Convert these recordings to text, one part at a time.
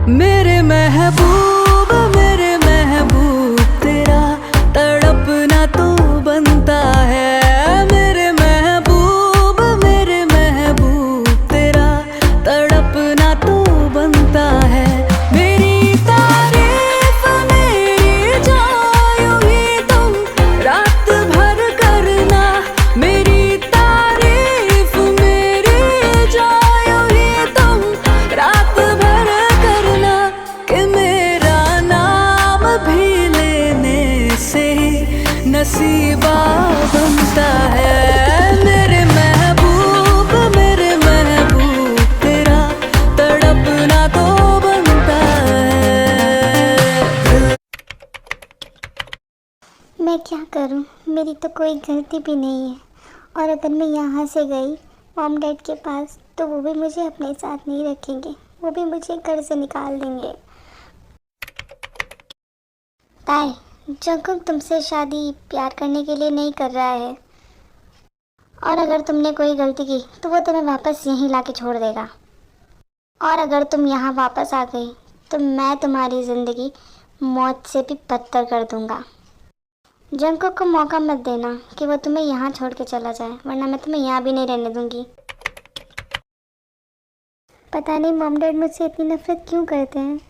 मेरे महबूब तेरा तड़पना तो बनता है। मेरे महबूब तेरा तड़पना तो बनता है। मेरी तारीफ मेरी जायूं ही तुम रात भर करना। मेरी तारीफ मेरी जायूं ही तुम रात भर करना। कि मेरा नाम भी लेने से नसीबा बनता है। मेरे महबूब तेरा तड़पना तो बनता है। मैं क्या करूं, मेरी तो कोई गलती भी नहीं है। और अगर मैं यहाँ से गई मॉम डैड के पास तो वो भी मुझे अपने साथ नहीं रखेंगे, वो भी मुझे घर से निकाल देंगे। ताई, जंकुक तुमसे शादी प्यार करने के लिए नहीं कर रहा है। और अगर तुमने कोई गलती की तो वो तुम्हें वापस यहीं लाके छोड़ देगा। और अगर तुम यहाँ वापस आ गई तो मैं तुम्हारी ज़िंदगी मौत से भी बदतर कर दूँगा। जंकुक को मौका मत देना कि वो तुम्हें यहाँ छोड़ के चला जाए, वरना मैं तुम्हें यहाँ भी नहीं रहने दूँगी। पता नहीं मॉम डैड मुझसे इतनी नफरत क्यों करते हैं।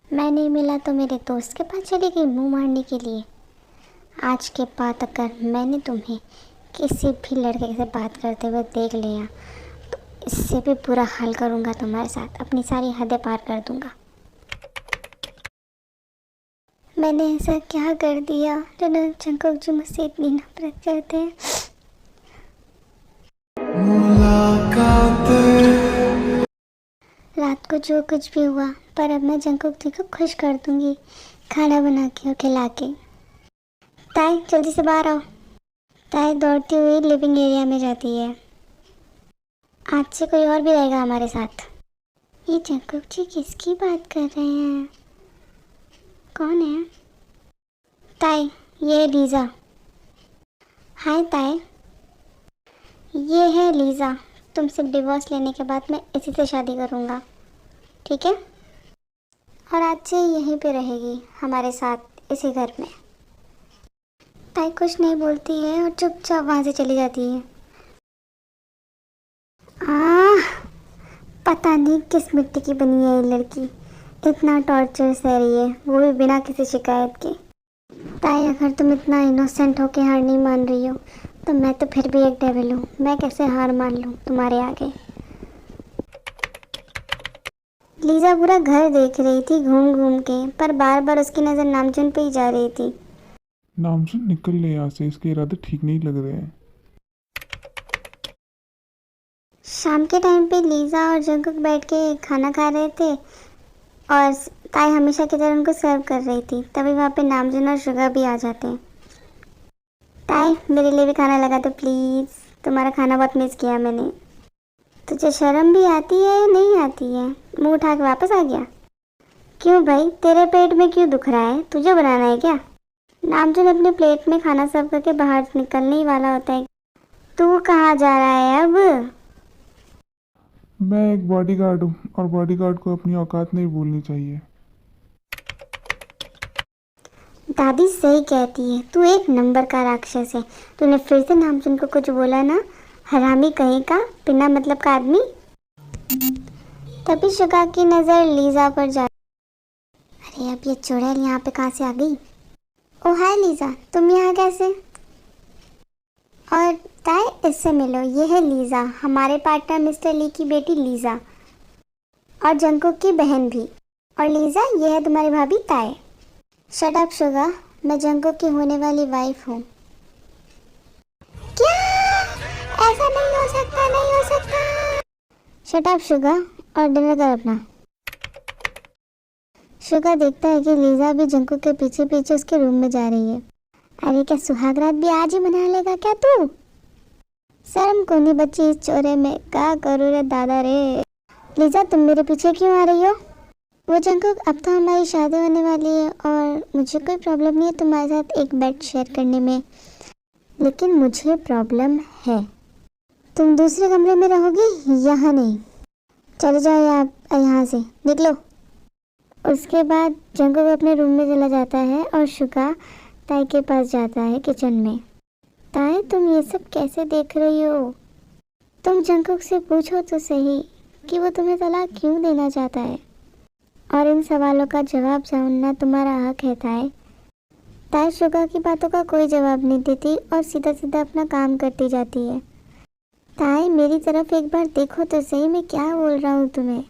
मैं नहीं मिला तो मेरे दोस्त के पास चली गई मुंह मारने के लिए। आज के बाद अगर मैंने तुम्हें किसी भी लड़के से बात करते हुए देख लिया तो इससे भी बुरा हाल करूँगा तुम्हारे साथ, अपनी सारी हदें पार कर दूँगा। मैंने ऐसा क्या कर दिया जो जंकुक जी मुझसे इतनी नफरत करते हैं। रात को जो कुछ भी हुआ, पर अब मैं जंकुक जी को खुश कर दूंगी, खाना बना के और खिला के। ताई जल्दी से बाहर आओ। ताई दौड़ती हुई लिविंग एरिया में जाती है। आज से कोई और भी रहेगा हमारे साथ। ये जंकुक जी किसकी बात कर रहे हैं, कौन है? ताई ये है लीज़ा। हाय ताई, ये है लीज़ा। तुमसे डिवोर्स लेने के बाद मैं इसी से शादी करूँगा, ठीक है? और आज से यहीं पे रहेगी हमारे साथ इसी घर में। ताई कुछ नहीं बोलती है और चुपचाप वहाँ से चली जाती है। पता नहीं किस मिट्टी की बनी है ये लड़की, इतना टॉर्चर सह रही है, वो भी बिना किसी शिकायत के। ताई अगर तुम इतना इनोसेंट हो के हार नहीं मान रही हो तो मैं तो फिर भी एक डेविल हूँ, मैं कैसे हार मान लूँ तुम्हारे आगे। लीज़ा पूरा घर देख रही थी घूम घूम के, पर बार बार उसकी नज़र नामजुन पे ही जा रही थी। नामजुन निकल ले यहाँ से, इसके इरादे ठीक नहीं लग रहे हैं। शाम के टाइम पे लीज़ा और जंकुक बैठ के खाना खा रहे थे और ताई हमेशा की तरह उनको सर्व कर रही थी। तभी वहाँ पे नामजुन और शुगा भी आ जाते हैं। ताई मेरे लिए भी खाना लगा दो प्लीज़, तुम्हारा खाना बहुत मिस किया मैंने। तुझे शर्म भी आती है या नहीं आती है? मुंह उठा के वापस आ गया। क्यों भाई, तेरे पेट में क्यों दुख रहा है? तुझे बनाना है क्या? नामजुन अपने प्लेट में खाना सर्व करके बाहर निकलने ही वाला होता है। तू कहाँ जा रहा है अब? मैं एक बॉडीगार्ड हूँ और बॉडीगार्ड को अपनी औकात नहीं भूलनी चाहिए। दादी सही कहती है, तू एक नंबर का राक्षस है। तूने फिर से नामजुन को कुछ बोला ना, हरामी कहीं का, बिना मतलब का आदमी। तभी शुगा की नज़र लीज़ा पर जा। अरे अब ये चुड़ैल यहाँ पे कहाँ से आ गई? ओ हाय लीज़ा, तुम यहाँ कैसे? और ताई इससे मिलो, ये है लीज़ा, हमारे पार्टनर मिस्टर ली की बेटी लीज़ा, और जंकुक की बहन भी। और लीज़ा ये है तुम्हारी भाभी ताई। शट अप शुगा, मैं जंकुक की होने वाली वाइफ हूँ। क्या? ऐसा नहीं हो सकता, नहीं हो सकता। शट अप शुगा और डिनर कर अपना। शुगा देखता है कि लीजा भी जंकुक के पीछे पीछे उसके रूम में जा रही है। अरे क्या सुहाग रात भी आज ही मना लेगा क्या तू? शर्म को नहीं बच्ची इस चोरे में, क्या करूँ रे दादा रे। लीजा तुम मेरे पीछे क्यों आ रही हो? वो जंकुक अब तो हमारी शादी होने वाली है और मुझे कोई प्रॉब्लम नहीं है तुम्हारे साथ एक बेड शेयर करने में, लेकिन मुझे प्रॉब्लम है। तुम दूसरे कमरे में रहोगी, यहाँ नहीं। चले जाओ यहाँ से, निकलो। उसके बाद जंकुक अपने रूम में चला जाता है और शुगा ताई के पास जाता है किचन में। ताई तुम ये सब कैसे देख रही हो? तुम जंकुक से पूछो तो सही कि वो तुम्हें तलाक क्यों देना चाहता है, और इन सवालों का जवाब जानना तुम्हारा हक है ताई। ताई शुगा की बातों का कोई जवाब नहीं देती और सीधा सीधा अपना काम करती जाती है। ताई मेरी तरफ एक बार देखो तो सही, मैं क्या बोल रहा हूँ तुम्हें।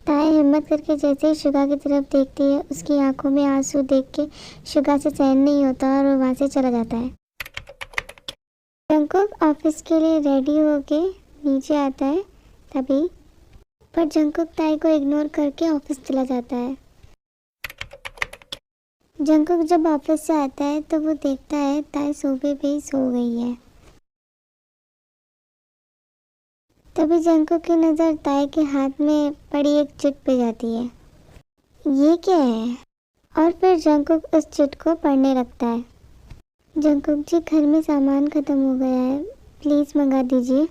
ताई हिम्मत करके जैसे ही शुगा की तरफ देखती है, उसकी आंखों में आंसू देख के शुगा से सहन नहीं होता और वो वहाँ से चला जाता है। जंकुक ऑफिस के लिए रेडी होके नीचे आता है तभी, पर जंकुक ताई को इग्नोर करके ऑफिस चला जाता है। जंकुक जब ऑफिस से आता है तो वो देखता है ताई सोफे पे ही सो गई है। तभी जंकुक की नज़र ताई के हाथ में पड़ी एक चिट पे जाती है। ये क्या है? और फिर जंकुक उस चिट को पढ़ने लगता है। जंकुक जी घर में सामान ख़त्म हो गया है, प्लीज़ मंगा दीजिए।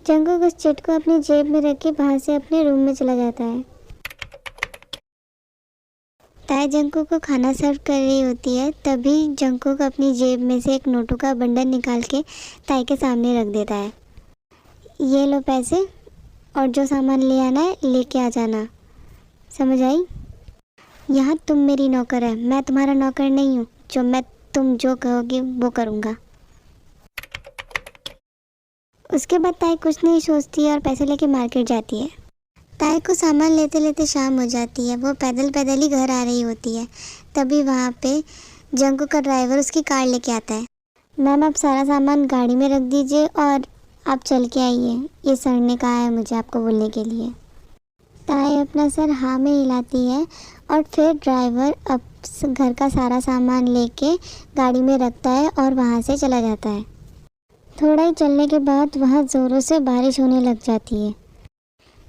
जंकुक उस चिट को अपनी जेब में रख के बाहर से अपने रूम में चला जाता है। ताई जंकुक को खाना सर्व कर रही होती है तभी जंकुक अपनी जेब में से एक नोटों का बंडल निकाल के ताई के सामने रख देता है। ये लो पैसे, और जो सामान ले आना है लेके आ जाना, समझ आई? यहाँ तुम मेरी नौकर है, मैं तुम्हारा नौकर नहीं हूँ तुम जो कहोगी वो करूँगा। उसके बाद ताई कुछ नहीं सोचती है और पैसे लेके मार्केट जाती है। ताई को सामान लेते लेते शाम हो जाती है। वो पैदल पैदल ही घर आ रही होती है। तभी वहाँ पे जंकुक का ड्राइवर उसकी कार लेके आता है। मैम आप सारा सामान गाड़ी में रख दीजिए और आप चल के आइए, ये सर ने कहा है मुझे आपको बोलने के लिए। ताई अपना सर हाँ में हिलाती है और फिर ड्राइवर अब घर का सारा सामान लेके गाड़ी में रखता है और वहाँ से चला जाता है। थोड़ा ही चलने के बाद वहाँ ज़ोरों से बारिश होने लग जाती है।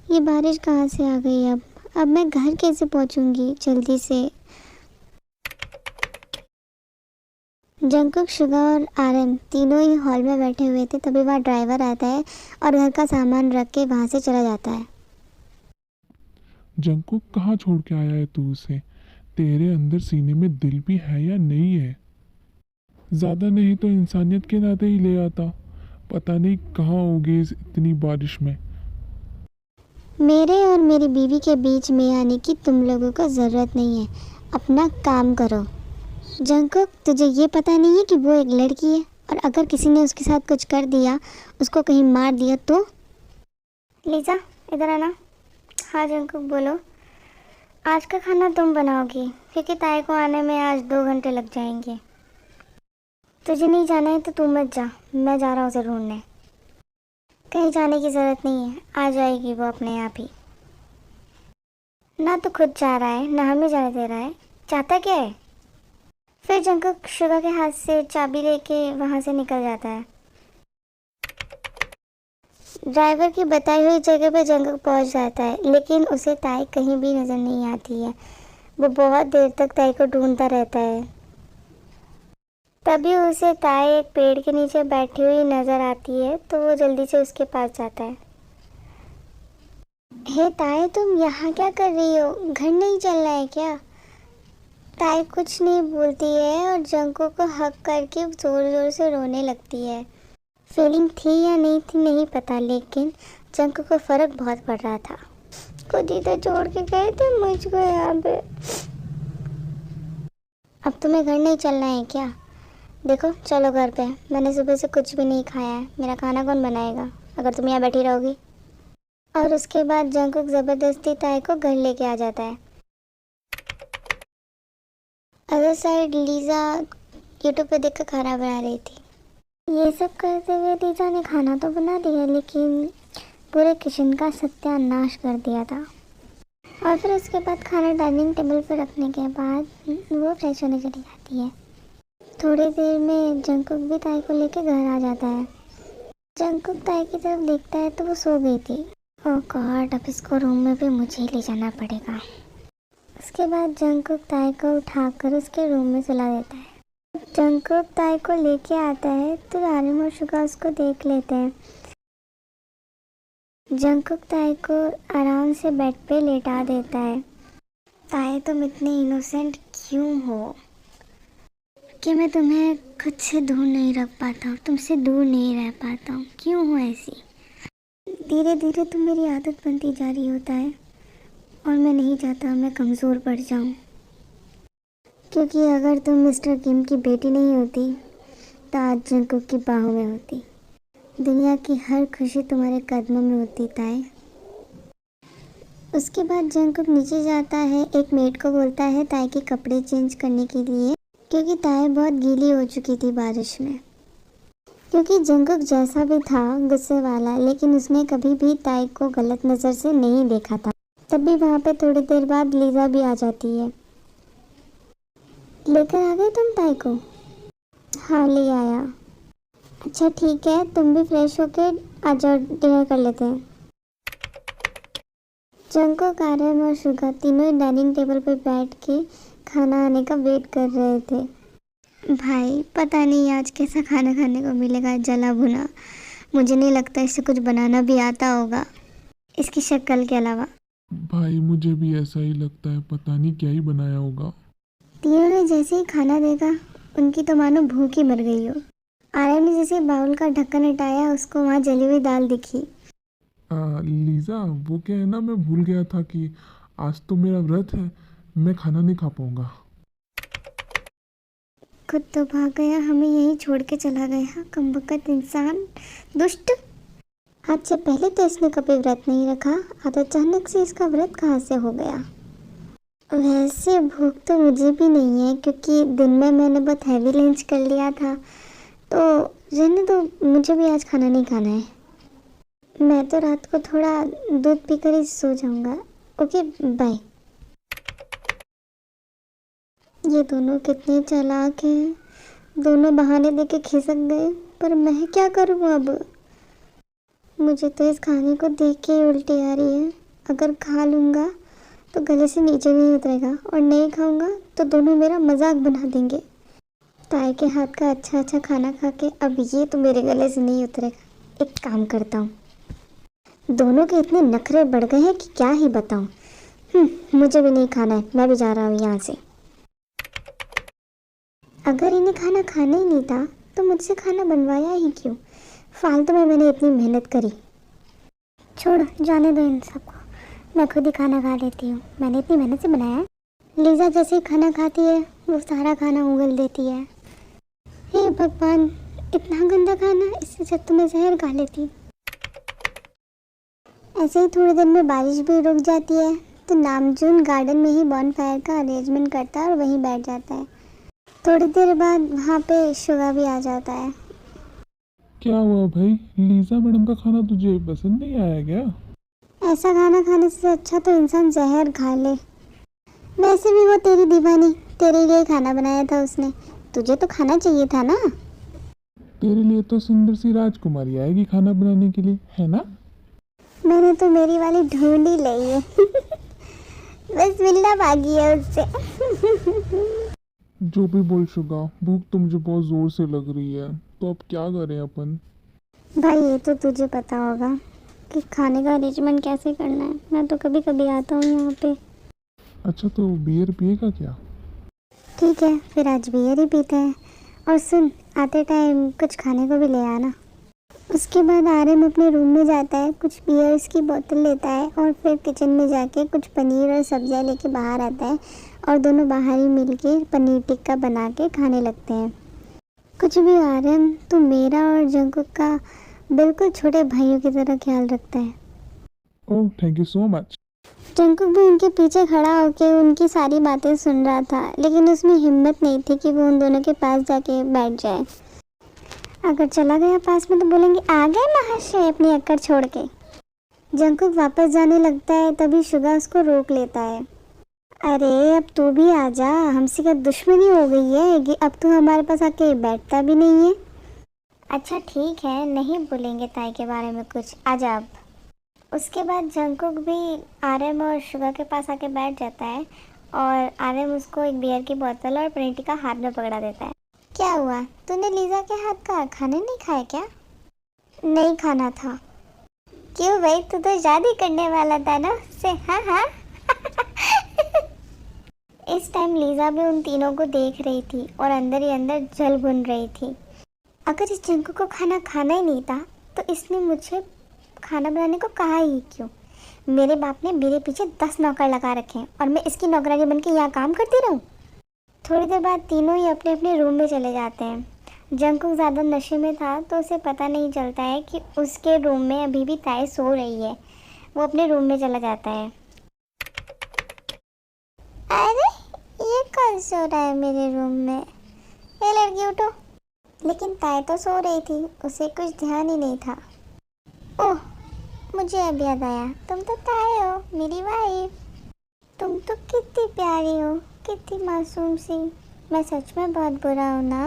ये बारिश कहाँ से आ गई? अब मैं घर कैसे पहुँचूँगी जल्दी से? जंकुक, शुगा और आर्यन तीनों ही हॉल में बैठे हुए थे। तभी वहाँ ड्राइवर आता है और घर का सामान रख के वहाँ से चला जाता है। जंकुक कहाँ छोड़ के आया है तू उसे? तेरे अंदर सीने में दिल भी है या नहीं है? ज़्यादा नहीं तो इंसानियत के नाते ही ले आता। पता नहीं कहाँ होगी इस इतनी बारिश में। मेरे और मेरी बीवी के बीच में आने की तुम लोगों को ज़रूरत नहीं है, अपना काम करो। जंकुक, तुझे ये पता नहीं है कि वो एक लड़की है और अगर किसी ने उसके साथ कुछ कर दिया, उसको कहीं मार दिया तो? लीजा इधर आना। हाँ जंकुक बोलो। आज का खाना तुम बनाओगी क्योंकि ताई को आने में आज 2 घंटे लग जाएंगे। तुझे नहीं जाना है तो तू मत जा, मैं जा रहा हूँ उसे ढूंढने। कहीं जाने की ज़रूरत नहीं है, आ जाएगी वो अपने आप ही। ना तो खुद जा रहा है ना हमें जाने दे रहा है, चाहता क्या है? फिर जंकुक शुगा के हाथ से चाबी लेके वहाँ से निकल जाता है। ड्राइवर की बताई हुई जगह पे जंकुक पहुँच जाता है, लेकिन उसे ताई कहीं भी नज़र नहीं आती है। वो बहुत देर तक ताई को ढूंढता रहता है। तभी उसे ताई एक पेड़ के नीचे बैठी हुई नज़र आती है तो वो जल्दी से उसके पास जाता है। हे ताई, तुम यहाँ क्या कर रही हो? घर नहीं चलना है क्या? ताई कुछ नहीं बोलती है और जंकुक को हक करके ज़ोर ज़ोर से रोने लगती है। फीलिंग थी या नहीं थी नहीं पता, लेकिन जंकुक को फ़र्क बहुत पड़ रहा था। खुद ही तो छोड़ के गए थे मुझको यहाँ पे। अब तुम्हें घर नहीं चलना है क्या? देखो चलो घर पे, मैंने सुबह से कुछ भी नहीं खाया है, मेरा खाना कौन बनाएगा अगर तुम यहाँ बैठी रहोगी? और उसके बाद जंकुक ज़बरदस्ती ताई को घर लेके आ जाता है। अदर साइड लीजा यूट्यूब पे देख कर खाना बना रही थी। ये सब करते हुए लीजा ने खाना तो बना दिया लेकिन पूरे किचन का सत्यानाश कर दिया था। और फिर उसके बाद खाना डाइनिंग टेबल पर रखने के बाद वो फ्रेश होने चली जाती है। थोड़ी देर में जंकुक भी ताई को लेके घर आ जाता है। जंकुक ताई की तरफ देखता है तो वो सो गई थी। ओह गॉड, अब इसको रूम में भी मुझे ही ले जाना पड़ेगा। उसके बाद जंकुक ताई को उठाकर उसके रूम में सुला देता है। जंकुक ताई को लेके आता है तो आर्यन और शुगा उसको देख लेते हैं। जंकुक ताई को आराम से बेड पे लेटा देता है। ताई तुम इतने इनोसेंट क्यों हो कि मैं तुम्हें खुद से दूर नहीं रख पाता हूँ, तुमसे दूर नहीं रह पाता हूँ, क्यों हो ऐसी? धीरे धीरे तो मेरी आदत बनती जा रही होता है और मैं नहीं चाहता मैं कमज़ोर पड़ जाऊँ, क्योंकि अगर तुम मिस्टर किम की बेटी नहीं होती तो आज जंकुक की बाहों में होती। दुनिया की हर खुशी तुम्हारे कदमों में होती ताई। उसके बाद जंकुक नीचे जाता है, एक मेड को बोलता है ताई के कपड़े चेंज करने के लिए, क्योंकि ताई बहुत गीली हो चुकी थी बारिश में। क्योंकि जंकुक जैसा भी था गुस्से वाला, लेकिन उसने कभी भी ताई को गलत नज़र से नहीं देखा था। तभी वहाँ पे थोड़ी देर बाद लीजा भी आ जाती है। लेकर आ गए तुम ताई को? हाँ ले आया। अच्छा ठीक है, तुम भी फ्रेश होकर आ जाओ, डिनर कर लेते हैं। जंकुक, आर्यन और शुगा तीनों ही डाइनिंग टेबल पर बैठ के खाना आने का वेट कर रहे थे। भाई पता नहीं आज कैसा खाना खाने को मिलेगा, जला भुना। मुझे नहीं लगता इसे कुछ बनाना भी आता होगा इसकी शक्ल के अलावा। भाई मुझे भी ऐसा ही लगता है, पता नहीं क्या ही बनाया होगा। तीनों ने जैसे ही खाना देखा उनकी तो मानो भूख ही मर गई हो। आर्यन ने जैसे बाउल का ढक्कन हटाया उसको वहाँ जली हुई दाल दिखी। लीजा वो क्या है ना, मैं भूल गया था कि आज तो मेरा व्रत है, मैं खाना नहीं खा पाऊंगा। खुद तो भाग गया, हमें यहीं छोड़ के चला गया, कमबख्त इंसान, दुष्ट। आज से पहले तो इसने कभी व्रत नहीं रखा, आज अचानक से इसका व्रत कहाँ से हो गया? वैसे भूख तो मुझे भी नहीं है, क्योंकि दिन में मैंने बहुत हैवी लंच कर लिया था, तो रहने दो, मुझे भी आज खाना नहीं खाना है। मैं तो रात को थोड़ा दूध पीकर ही सो जाऊंगा। Okay bye. ये दोनों कितने चालाक हैं, दोनों बहाने देके खिसक गए, पर मैं क्या करूँ अब? मुझे तो इस खाने को देख के ही उल्टी आ रही है। अगर खा लूँगा तो गले से नीचे नहीं उतरेगा, और नहीं खाऊंगा तो दोनों मेरा मजाक बना देंगे। ताई के हाथ का अच्छा अच्छा खाना खा के अब ये तो मेरे गले से नहीं उतरेगा। एक काम करता हूँ, दोनों के इतने नखरे बढ़ गए हैं कि क्या ही बताऊँ। मुझे भी नहीं खाना है, मैं भी जा रहा हूँ यहाँ से। अगर इन्हें खाना खाना ही नहीं था तो मुझसे खाना बनवाया ही क्यों? फालतू में मैंने इतनी मेहनत करी। छोड़ो, जाने दो इन सबको, मैं खुद ही खाना खा लेती हूँ, मैंने इतनी मेहनत से बनाया है। लीजा जैसे ही खाना खाती है वो सारा खाना उगल देती है। हे भगवान, इतना गंदा खाना, इससे अच्छा तो मैं जहर खा लेती। ऐसे ही थोड़ी देर में बारिश भी रुक जाती है तो नामजून गार्डन में ही बॉनफायर का अरेंजमेंट करता है और वहीं बैठ जाता है। थोड़ी देर बाद वहाँ पे शुगा भी आ जाता है। क्या हुआ भाई, लीजा मैडम का खाना तुझे पसंद नहीं आया क्या? ऐसा खाना खाने से अच्छा तो इंसान जहर खा ले। वैसे भी वो तेरी दीवानी, तेरे लिए खाना बनाया था उसने, तुझे तो खाना चाहिए था ना। तेरे लिए तो सुंदर सी राजकुमारी आएगी खाना बनाने के लिए, है ना? मैंने तो मेरी वाली ढूंढ ही ली है। बस मिलना बाकी है उससे। जो भी बोल शुगा, भूख तो मुझे बहुत ज़ोर से लग रही है, तो अब क्या करें अपन? भाई ये तो तुझे पता होगा कि खाने का अरेंजमेंट कैसे करना है, मैं तो कभी कभी आता हूँ यहाँ पे। अच्छा तो बियर पिएगा क्या? ठीक है, फिर आज बियर ही पीते हैं। और सुन, आते टाइम कुछ खाने को भी ले आना। उसके बाद आर्यन अपने रूम में जाता है, कुछ बियर्स की बोतल लेता है और फिर किचन में जाके कुछ पनीर और सब्जियां लेके बाहर आता है और दोनों बाहर ही मिलके पनीर टिक्का बना के खाने लगते हैं। कुछ भी आर्यन, तू मेरा और जंकुक का बिल्कुल छोटे भाइयों की तरह ख्याल रखता है। Oh thank you so much. Jungkook भी उनके पीछे खड़ा होकर उनकी सारी बातें सुन रहा था, लेकिन उसमें हिम्मत नहीं थी कि वो उन दोनों के पास जाके बैठ जाए। अगर चला गया पास में तो बोलेंगे आ गए महाशय अपनी अक्कड़ छोड़ के। जंगकुक वापस जाने लगता है, तभी शुगा उसको रोक लेता है। अरे अब तू भी आ जा, हमसे क्या दुश्मनी हो गई है कि अब तू हमारे पास आके बैठता भी नहीं है। अच्छा ठीक है, नहीं बोलेंगे ताई के बारे में कुछ, आ जा अब। उसके बाद जंगकुक भी आरएम और शुगा के पास आके बैठ जाता है और आरएम उसको एक बियर की बोतल और प्रेटी का हाथ में पकड़ा देता है। क्या हुआ, तूने लीजा के हाथ का खाना नहीं खाया क्या? नहीं खाना था। क्यों भाई, तू तो शादी करने वाला था ना उससे? हाँ हाँ। इस टाइम लीजा भी उन तीनों को देख रही थी और अंदर ही अंदर जल भुन रही थी। अगर इस जंगकुक को खाना खाना ही नहीं था तो इसने मुझे खाना बनाने को कहा ही क्यों? मेरे बाप ने मेरे पीछे 10 नौकर लगा रखे हैं और मैं इसकी नौकरानी बन के यहाँ काम करती रहूँ? थोड़ी देर बाद तीनों ही अपने अपने रूम में चले जाते हैं। जंगकुक ज़्यादा नशे में था तो उसे पता नहीं चलता है कि उसके रूम में अभी भी ताई सो रही है। वो अपने रूम में चला जाता है। अरे ये कौन सो रहा है मेरे रूम में? ये लड़की उठो। लेकिन ताई तो सो रही थी, उसे कुछ ध्यान ही नहीं था। ओह, मुझे अब याद आया, तुम तो ताई हो, मेरी वाइफ। तुम तो कितनी प्यारी हो, कितनी मासूम सी। मैं सच में बहुत बुरा हूँ ना?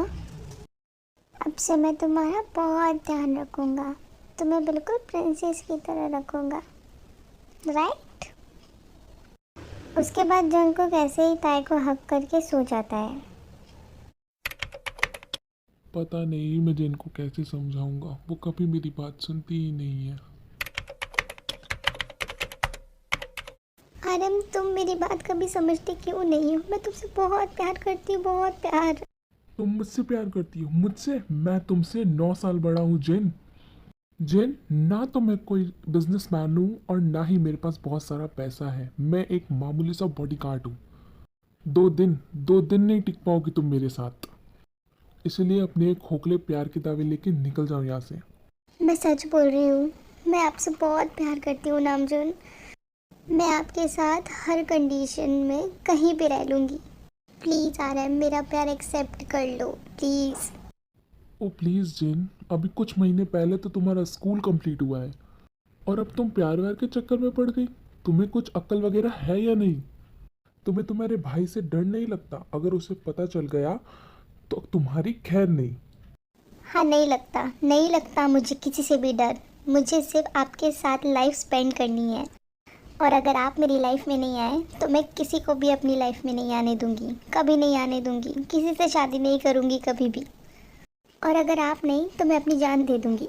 अब से मैं तुम्हारा बहुत ध्यान रखूँगा, तुम्हें बिल्कुल प्रिंसेस की तरह रखूँगा, राइट? उसके बाद जंगकुक ऐसे ही ताई को हक करके सो जाता है। पता नहीं मैं जिन को कैसे समझाऊंगा, वो कभी मेरी बात सुनती ही नहीं है। आरएम, तुम मेरी बात कभी समझते क्यों नहीं हो? मैं तुमसे बहुत प्यार करती हूँ, बहुत प्यार। तुम मुझसे प्यार करती हो? मुझसे? मैं तुमसे 9 साल बड़ा हूँ जिन। जिन, ना तो मैं कोई बिजनेसमैन हूँ और ना ही मेरे पास बहुत सारा पैसा है। मैं एक मामूली सा बॉडीगार्ड हूँ। 2 दिन नहीं टिक पाओगी तुम मेरे साथ। इसलिए अपने एक खोखले प्यार के दावे लेके निकल जाओ यहाँ से। मैं सच बोल रही हूँ, मैं आपसे बहुत प्यार करती हूँ नामजून। मैं आपके साथ हर कंडीशन में कहीं भी रह लूँगी। प्लीज़ आरएम, मेरा प्यार एक्सेप्ट कर लो प्लीज़। ओ प्लीज़ जिन, अभी कुछ महीने पहले तो तुम्हारा स्कूल कंप्लीट हुआ है और अब तुम प्यार व्यार के चक्कर में पड़ गई। तुम्हें कुछ अक्ल वगैरह है या नहीं? तुम्हें तुम्हारे भाई से डर नहीं लगता? अगर उसे पता चल गया तो तुम्हारी खैर नहीं। हाँ, नहीं लगता मुझे किसी से भी डर। मुझे सिर्फ आपके साथ लाइफ स्पेंड करनी है और अगर आप मेरी लाइफ में नहीं आए तो मैं किसी को भी अपनी लाइफ में नहीं आने दूंगी, कभी नहीं आने दूंगी। किसी से शादी नहीं करूंगी कभी भी, और अगर आप नहीं तो मैं अपनी जान दे दूंगी।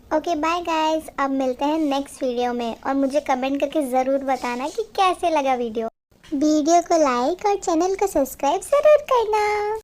ओके बाय गाइस, अब मिलते हैं नेक्स्ट वीडियो में और मुझे कमेंट करके ज़रूर बताना कि कैसे लगा वीडियो को लाइक और चैनल को सब्सक्राइब ज़रूर करना।